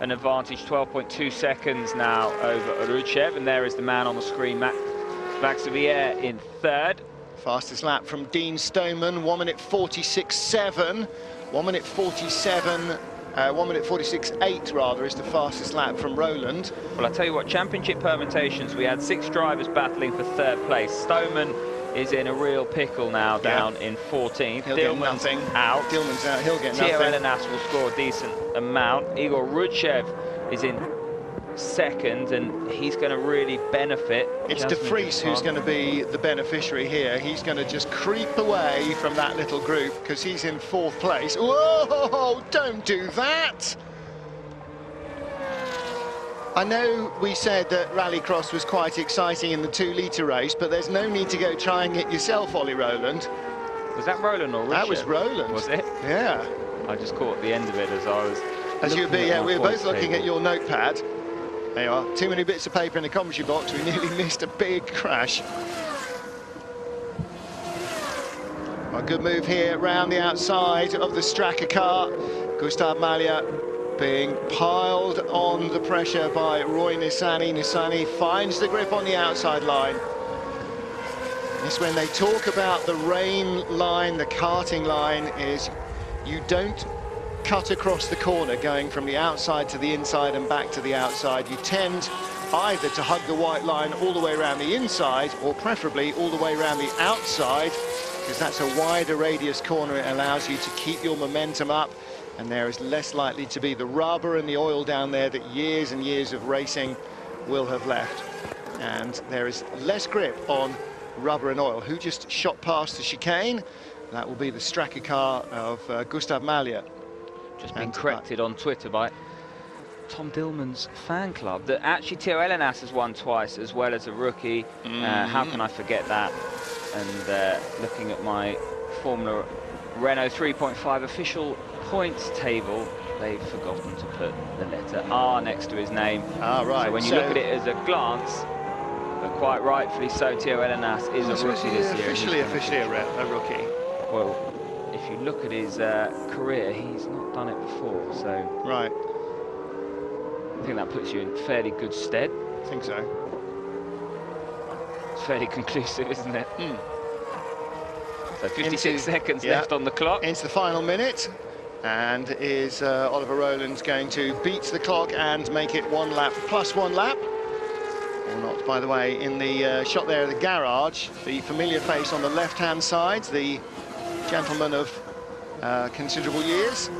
an advantage, 12.2 seconds now over Rudchev, and there is the man on the screen, Max Xavier in third. Fastest lap from Dean Stoneman, 1 minute 46.7. 1 minute 47, 1 minute 46.8 rather is the fastest lap from Roland. Well, I tell you what, championship permutations, we had 6 drivers battling for third place. Stoneman is in a real pickle now, down in 14th. Dillman's out. Dillman's out, he'll get nothing. Theo Elenas will score a decent amount. Igor Rudchev is in second, and he's going to really benefit. It's de Vries who's going to be the beneficiary here. He's going to just creep away from that little group because he's in 4th place. Whoa, don't do that! I know we said that Rallycross was quite exciting in the 2-litre race, but there's no need to go trying it yourself, Ollie Rowland. Was that Roland or Rudchev? That was Roland. Was it? Yeah. I just caught the end of it as I was. As you'd be, yeah, we were both looking at your notepad. There you are. Too many bits of paper in the commentary box. We nearly missed a big crash. A good move here round the outside of the Straka car. Gustav Malya being piled on the pressure by Roy Nissany. Nissany finds the grip on the outside line. This, when they talk about the rain line, the karting line, is you don't cut across the corner going from the outside to the inside and back to the outside. You tend either to hug the white line all the way around the inside, or preferably all the way around the outside, because that's a wider radius corner. It allows you to keep your momentum up, and there is less likely to be the rubber and the oil down there that years and years of racing will have left. And there is less grip on rubber and oil. Who just shot past the chicane? That will be the Straka car of Gustav Malya. Just been corrected on Twitter by Tom Dillman's fan club that actually Theo Elenas has won twice as well as a rookie. How can I forget that? And looking at my Formula Renault 3.5 official points table, they've forgotten to put the letter R next to his name. Ah, right. So when you look at it as a glance, but quite rightfully so, Tio Elenas is a rookie this year. Officially a rookie. Well, if you look at his career, he's not done it before, so... Right. I think that puts you in fairly good stead. I think so. It's fairly conclusive, isn't it? Mm. So 56 seconds left on the clock. Into the final minute. And is Oliver Rowland going to beat the clock and make it 1 lap plus 1 lap? Or not, by the way, in the shot there of the garage, the familiar face on the left-hand side, the gentleman of considerable years.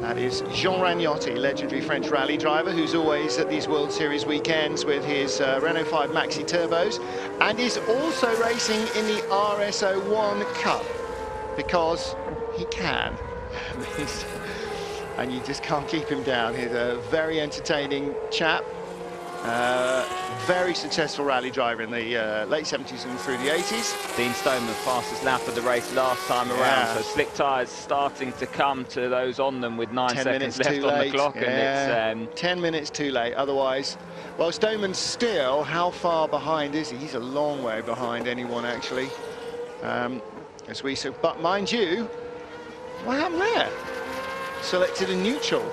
That is Jean Ragnotti, legendary French rally driver, who's always at these World Series weekends with his Renault 5 Maxi Turbos, and is also racing in the RS01 Cup, because he can. And you just can't keep him down. He's a very entertaining chap. Very successful rally driver in the late 70s and through the 80s. Dean Stoneman, fastest lap of the race last time around. So slick tyres starting to come to those on them with 9 seconds left on the clock. And it's 10 minutes too late. Otherwise, well, Stoneman still, how far behind is he? He's a long way behind anyone, actually. But mind you, what happened there? Selected a neutral.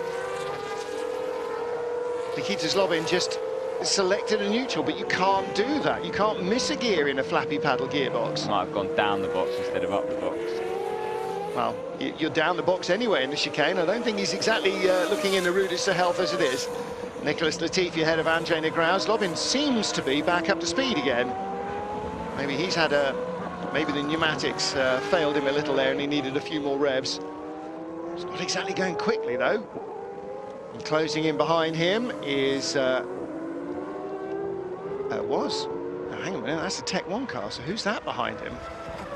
Nikita Zlobin just selected a neutral, but you can't do that. You can't miss a gear in a flappy paddle gearbox. Might have gone down the box instead of up the box. Well, you're down the box anyway in the chicane. I don't think he's exactly looking in the rudest of health as it is. Nicholas Latifi ahead of Andre Negrão. Zlobin seems to be back up to speed again. Maybe he's had maybe the pneumatics failed him a little there and he needed a few more revs. It's not exactly going quickly though. And closing in behind him is hang on a minute, that's a Tech 1 car, so who's that behind him?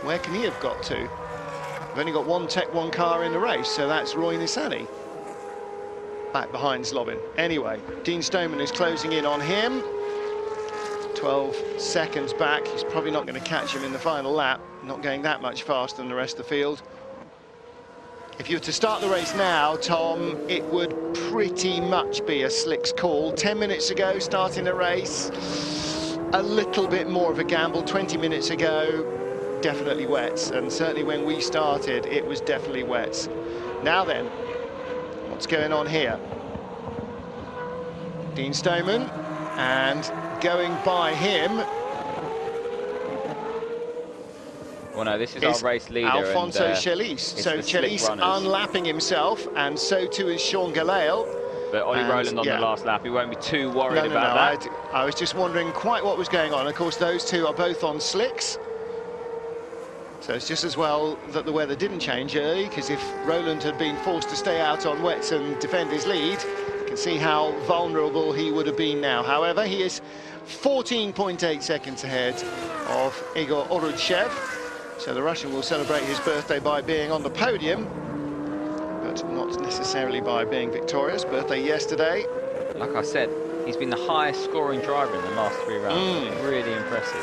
Where can he have got to? We've only got one Tech 1 car in the race, so that's Roy Nissany. Back behind Zlobin. Anyway, Dean Stoneman is closing in on him. 12 seconds back. He's probably not going to catch him in the final lap. Not going that much faster than the rest of the field. If you were to start the race now, Tom, it would pretty much be a slicks call. 10 minutes ago, starting the race, a little bit more of a gamble. 20 minutes ago, definitely wets. And certainly when we started, it was definitely wets. Now then, what's going on here? Dean Stoneman, and going by him. Well, no, this is our race leader. Alfonso Chelis. So Chelis unlapping himself, and so too is Sean Galail. But Ollie Rowland on the last lap, he won't be too worried about that. I was just wondering quite what was going on. Of course, those two are both on slicks. So it's just as well that the weather didn't change early, because if Rowland had been forced to stay out on wets and defend his lead, you can see how vulnerable he would have been now. However, he is 14.8 seconds ahead of Igor Orudchev. So the Russian will celebrate his birthday by being on the podium, but not necessarily by being victorious. Birthday yesterday. Like I said, he's been the highest scoring driver in the last 3 rounds. Really impressive.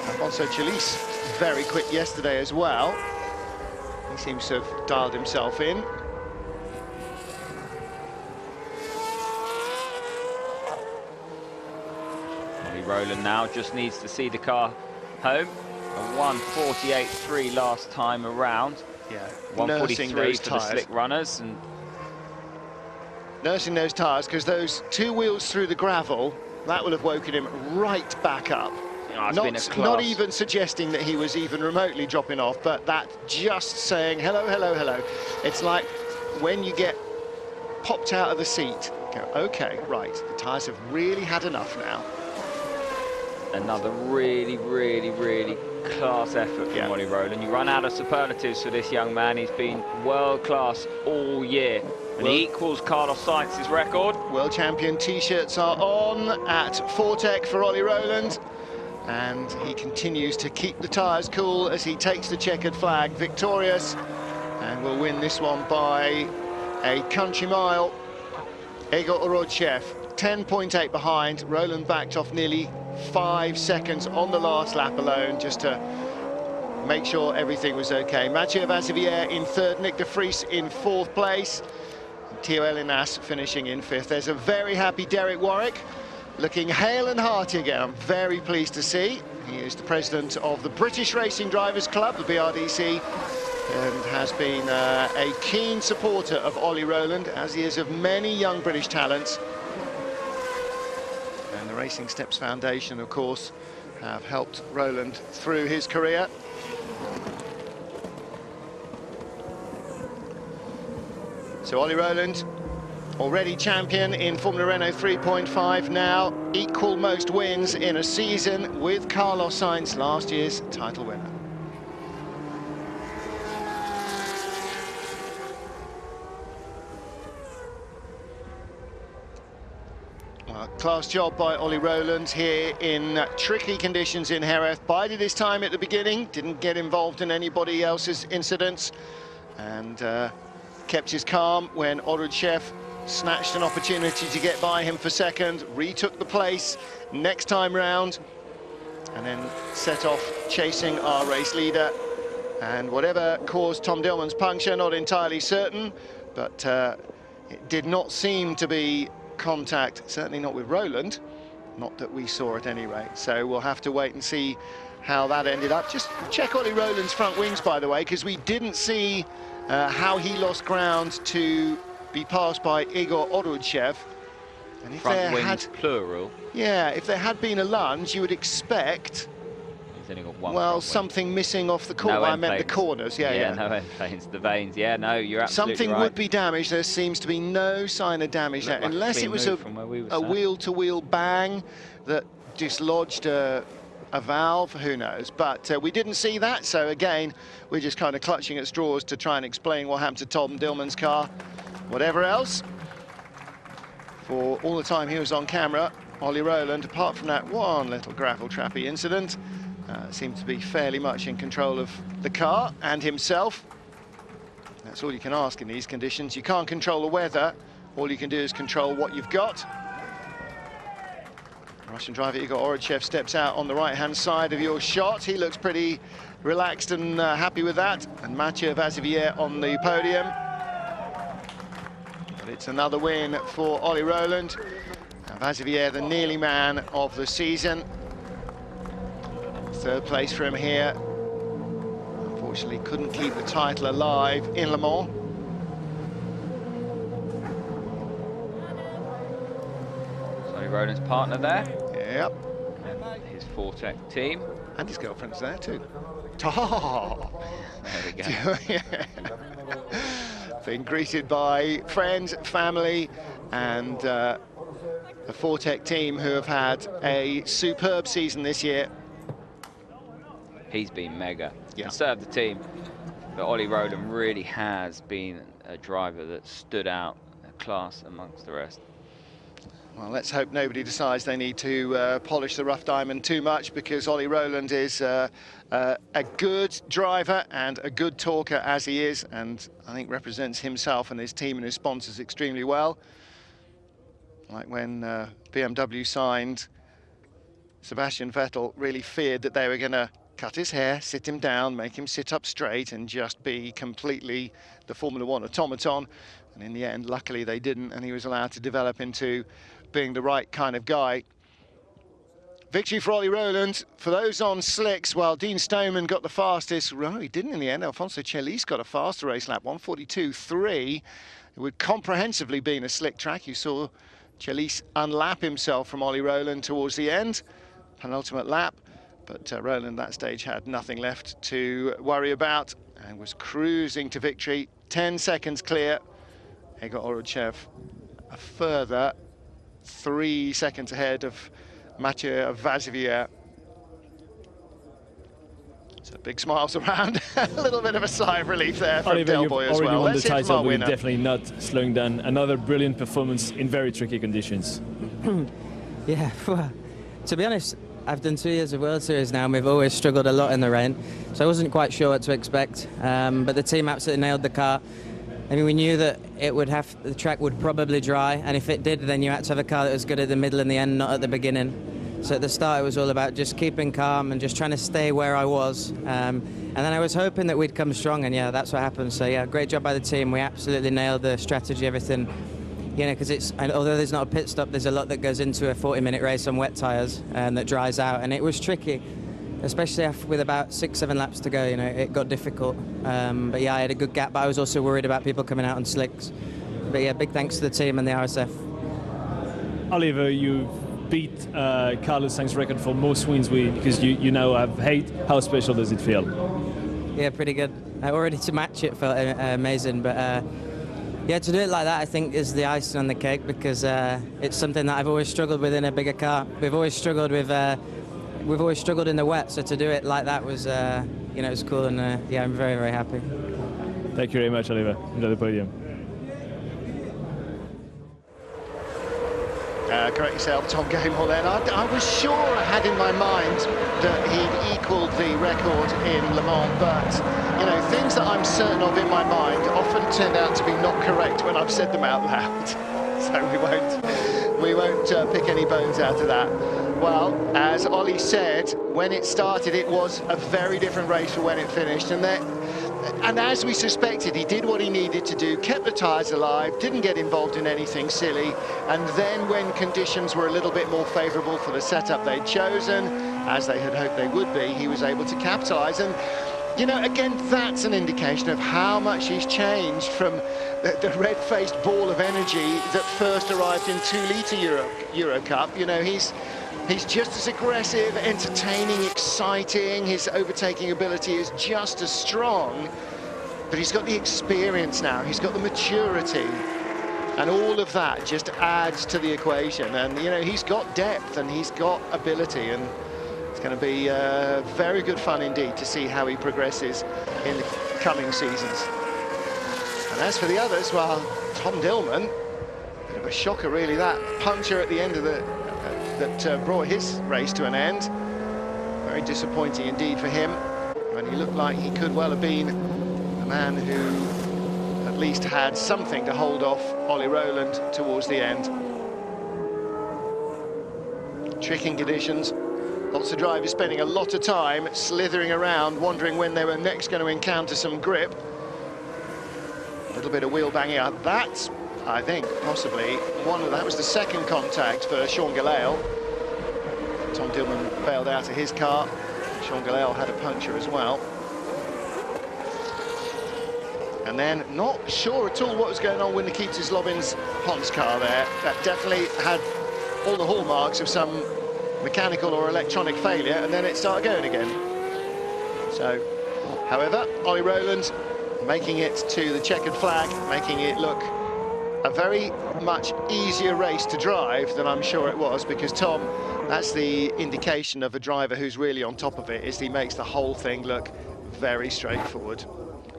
Alfonso Chelis, very quick yesterday as well. He seems to have dialed himself in. Ollie Rowland now just needs to see the car home. A 1:48.3 last time around. Yeah, 1:43 for the slick runners. And nursing those tyres, because those 2 wheels through the gravel, that will have woken him right back up. Not even suggesting that he was even remotely dropping off, but that just saying hello, hello, hello. It's like when you get popped out of the seat, go, okay, right, the tyres have really had enough now. Another really, really, really class effort from Ollie Rowland. You run out of superlatives for this young man. He's been world class all year. And he equals Carlos Sainz's record. World champion T-shirts are on at Fortec for Ollie Rowland. And he continues to keep the tyres cool as he takes the checkered flag victorious. And will win this one by a country mile. Igor Orudchev, 10.8 behind. Rowland backed off nearly 5 seconds on the last lap alone, just to make sure everything was okay. Mathieu Vazivière in third, Nick de Vries in fourth place, Theo Elinas finishing in fifth. There's a very happy Derek Warwick, looking hale and hearty again. I'm very pleased to see. He is the president of the British Racing Drivers Club, the BRDC, and has been a keen supporter of Ollie Rowland, as he is of many young British talents. And the Racing Steps Foundation, of course, have helped Rowland through his career. So Ollie Rowland, already champion in Formula Renault 3.5 now, equal most wins in a season with Carlos Sainz, last year's title winner. Well, class job by Ollie Rowland here in tricky conditions in Jerez. Bided his time at the beginning, didn't get involved in anybody else's incidents, and kept his calm when Odrodchev snatched an opportunity to get by him for second, retook the place next time round, and then set off chasing our race leader. And whatever caused Tom Dillman's puncture, not entirely certain, but it did not seem to be contact, certainly not with Rowland, not that we saw at any rate. So we'll have to wait and see how that ended up. Just check Ollie Rowland's front wings, by the way, because we didn't see how he lost ground to be passed by Igor Odrodchev. And if front there wings, had, plural. Yeah, if there had been a lunge, you would expect, He's only got one. well, something missing off the corner. No I meant end the planes. corners. Yeah. No end planes, the veins. Yeah, no, you're absolutely Something right. would be damaged. There seems to be no sign of damage there, Looked like a unless clean it was move from where we were a sat. wheel-to-wheel bang that dislodged a valve, who knows. But we didn't see that, so again, we're just kind of clutching at straws to try and explain what happened to Tom Dillman's car. Whatever else, for all the time he was on camera, Ollie Rowland, apart from that one little gravel trappy incident, seemed to be fairly much in control of the car and himself. That's all you can ask in these conditions. You can't control the weather. All you can do is control what you've got. Russian driver Igor Odrodchev steps out on the right-hand side of your shot. He looks pretty relaxed and happy with that. And Mathieu Vazivière on the podium. But it's another win for Ollie Rowland. Vazivière, the nearly man of the season. Third place for him here. Unfortunately, couldn't keep the title alive in Le Mans. Ollie Rowland's partner there. Yep. His Fortec team. And his girlfriend's there too. Oh. There we go. Being greeted by friends, family, and the Fortec team, who have had a superb season this year. He's been mega. Yeah. And so have the team. But Ollie Rowland really has been a driver that stood out, a class amongst the rest. Well, let's hope nobody decides they need to polish the rough diamond too much, because Ollie Rowland is a good driver and a good talker as he is, and I think represents himself and his team and his sponsors extremely well. Like when BMW signed Sebastian Vettel, really feared that they were going to cut his hair, sit him down, make him sit up straight and just be completely the Formula One automaton. And in the end, luckily they didn't, and he was allowed to develop into being the right kind of guy. Victory for Ollie Rowland. For those on slicks, well, Dean Stoneman got the fastest. Well, he didn't in the end. Alfonso Celis got a faster race lap, 1:42.3. It would comprehensively been a slick track. You saw Celis unlap himself from Ollie Rowland towards the end, penultimate lap. But Rowland at that stage had nothing left to worry about and was cruising to victory. 10 seconds clear. Igor Odrodchev a further 3 seconds ahead of Mathieu Vazivière. So big smiles around. A little bit of a sigh of relief there from Del Boy as well. Won Let's the hear from title, our but winner. definitely not slowing down. Another brilliant performance in very tricky conditions. Yeah, well, to be honest, I've done 2 years of World Series now, and we've always struggled a lot in the rain, so I wasn't quite sure what to expect. But the team absolutely nailed the car. I mean, we knew that the track would probably dry, and if it did, then you had to have a car that was good at the middle and the end, not at the beginning. So at the start it was all about just keeping calm and just trying to stay where I was. And then I was hoping that we'd come strong, and yeah, that's what happened. So yeah, great job by the team. We absolutely nailed the strategy, everything. You know, because although there's not a pit stop, there's a lot that goes into a 40-minute race on wet tyres and that dries out, and it was tricky, especially with about 6-7 laps to go. You know, it got difficult. But yeah, I had a good gap, but I was also worried about people coming out on slicks. But yeah, big thanks to the team and the RSF. Oliver, you beat Carlos Sainz's record for most wins because you now have 8. How special does it feel? Yeah, pretty good. Already to match it felt amazing, but yeah, to do it like that, I think, is the icing on the cake, because it's something that I've always struggled with in a bigger car. We've always struggled in the wet, so to do it like that was, you know, it was cool, and yeah, I'm very, very happy. Thank you very much, Oliver. Enjoy the podium. Correct yourself, Tom Gilmore then. I was sure I had in my mind that he'd equalled the record in Le Mans, but, you know, things that I'm certain of in my mind often turn out to be not correct when I've said them out loud. So we won't pick any bones out of that. Well, as Ollie said, when it started, it was a very different race from when it finished, and as we suspected, he did what he needed to do, kept the tyres alive, didn't get involved in anything silly, and then when conditions were a little bit more favourable for the setup they'd chosen, as they had hoped they would be, he was able to capitalise. And, you know, again, that's an indication of how much he's changed from the red-faced ball of energy that first arrived in 2-litre Euro Cup. You know, he's just as aggressive, entertaining, exciting. His overtaking ability is just as strong, but he's got the experience now. He's got the maturity, and all of that just adds to the equation. And, you know, he's got depth and he's got ability, and it's going to be very good fun indeed to see how he progresses in the coming seasons. And as for the others, well, Tom Dillman, bit of a shocker really, that puncture at the end of that brought his race to an end. Very disappointing indeed for him, when he looked like he could well have been a man who at least had something to hold off Ollie Rowland towards the end. Tricking conditions, lots of drivers spending a lot of time slithering around, wondering when they were next going to encounter some grip. A little bit of wheel banging out. That's, I think, possibly that was the second contact for Sean Gelael. Tom Dillman bailed out of his car. Sean Gelael had a puncture as well. And then, not sure at all what was going on with Nikita Zlobin's Hon's car there. That definitely had all the hallmarks of some mechanical or electronic failure, and then it started going again. So, however, Ollie Rowland making it to the checkered flag, making it look a very much easier race to drive than I'm sure it was, because Tom, that's the indication of a driver who's really on top of it, is he makes the whole thing look very straightforward.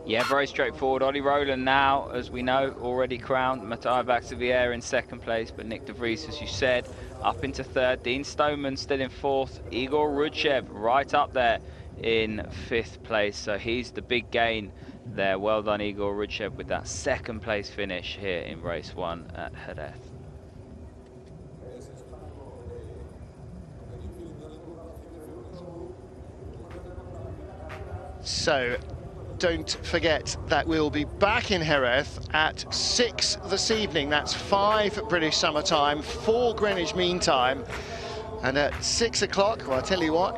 Yeah, very straightforward. Ollie Rowland now, as we know, already crowned. Mathieu Vaxivière in second place, but Nick de Vries, as you said, up into third. Dean Stoneman still in fourth. Igor Rudchev right up there in fifth place. So he's the big gain there. Well done, Igor Rudchev, with that second place finish here in race 1 at Jerez. So, don't forget that we'll be back in Jerez at 6 this evening. That's 5 British summer time, 4 Greenwich Mean Time. And at 6 o'clock, well, I'll tell you what,